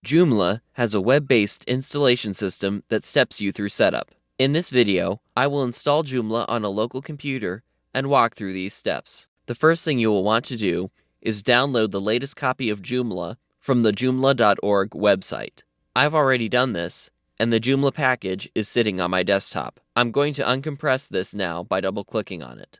Joomla has a web-based installation system that steps you through setup. In this video, I will install Joomla on a local computer and walk through these steps. The first thing you will want to do is download the latest copy of Joomla from the joomla.org website. I've already done this, and the Joomla package is sitting on my desktop. I'm going to uncompress this now by double-clicking on it.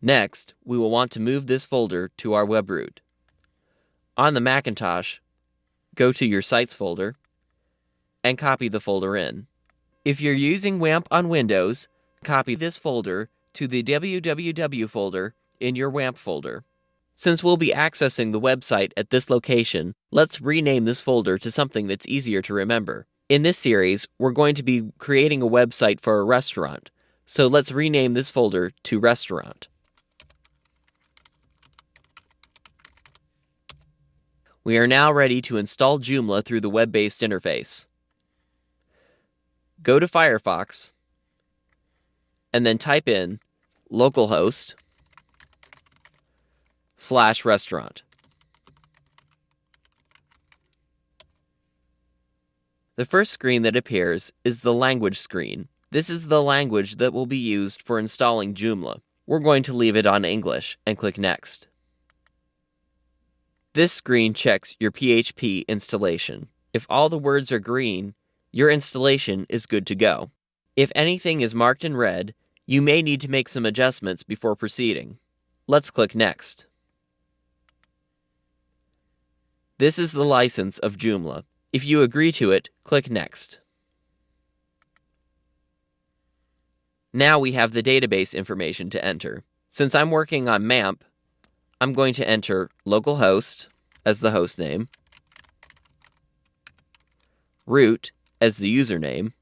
Next, we will want to move this folder to our web root. On the Macintosh, go to your Sites folder and copy the folder in. If you're using WAMP on Windows, copy this folder to the www folder in your WAMP folder. Since we'll be accessing the website at this location, let's rename this folder to something that's easier to remember. In this series, we're going to be creating a website for a restaurant, so let's rename this folder to Restaurant. We are now ready to install Joomla through the web-based interface. Go to Firefox, and then type in localhost/restaurant. The first screen that appears is the language screen. This is the language that will be used for installing Joomla. We're going to leave it on English and click Next. This screen checks your PHP installation. If all the words are green, your installation is good to go. If anything is marked in red, you may need to make some adjustments before proceeding. Let's click Next. This is the license of Joomla. If you agree to it, click Next. Now we have the database information to enter. Since I'm working on MAMP, I'm going to enter localhost as the host name, root as the username,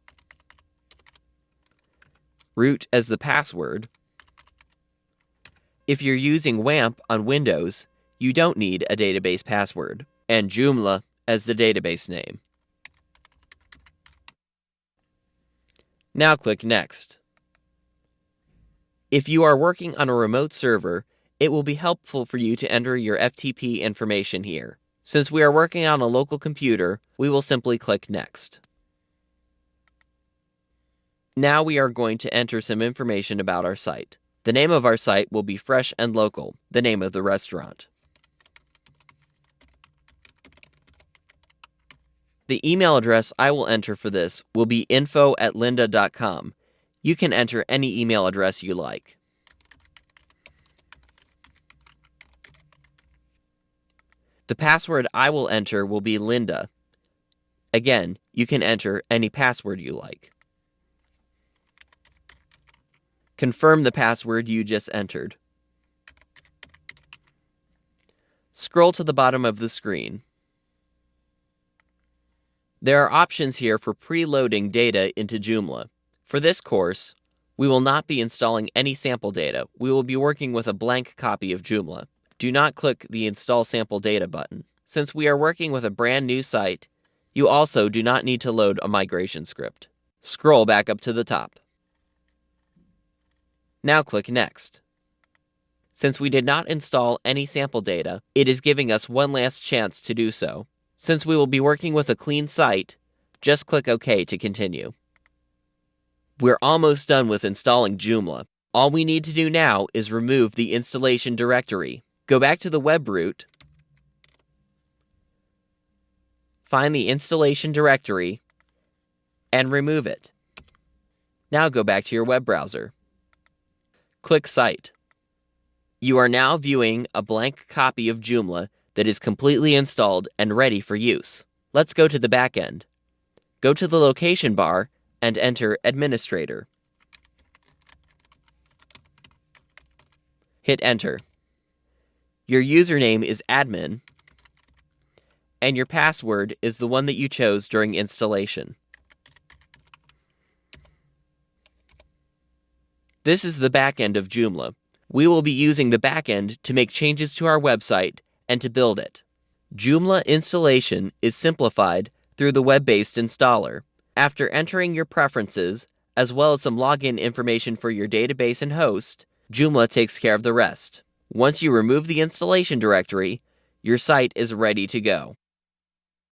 root as the password. If you're using WAMP on Windows, you don't need a database password, and Joomla as the database name. Now click Next. If you are working on a remote server, it will be helpful for you to enter your FTP information here. Since we are working on a local computer, we will simply click Next. Now we are going to enter some information about our site. The name of our site will be Fresh and Local, the name of the restaurant. The email address I will enter for this will be info@lynda.com. You can enter any email address you like. The password I will enter will be Lynda. Again, you can enter any password you like. Confirm the password you just entered. Scroll to the bottom of the screen. There are options here for preloading data into Joomla. For this course, we will not be installing any sample data. We will be working with a blank copy of Joomla. Do not click the Install Sample Data button. Since we are working with a brand new site, you also do not need to load a migration script. Scroll back up to the top. Now click Next. Since we did not install any sample data, it is giving us one last chance to do so. Since we will be working with a clean site, just click OK to continue. We're almost done with installing Joomla. All we need to do now is remove the installation directory. Go back to the web root, find the installation directory, and remove it. Now go back to your web browser. Click Site. You are now viewing a blank copy of Joomla that is completely installed and ready for use. Let's go to the back end. Go to the location bar and enter Administrator. Hit Enter. Your username is admin, and your password is the one that you chose during installation. This is the back end of Joomla. We will be using the back end to make changes to our website and to build it. Joomla installation is simplified through the web-based installer. After entering your preferences as well as some login information for your database and host, Joomla takes care of the rest. Once you remove the installation directory, your site is ready to go.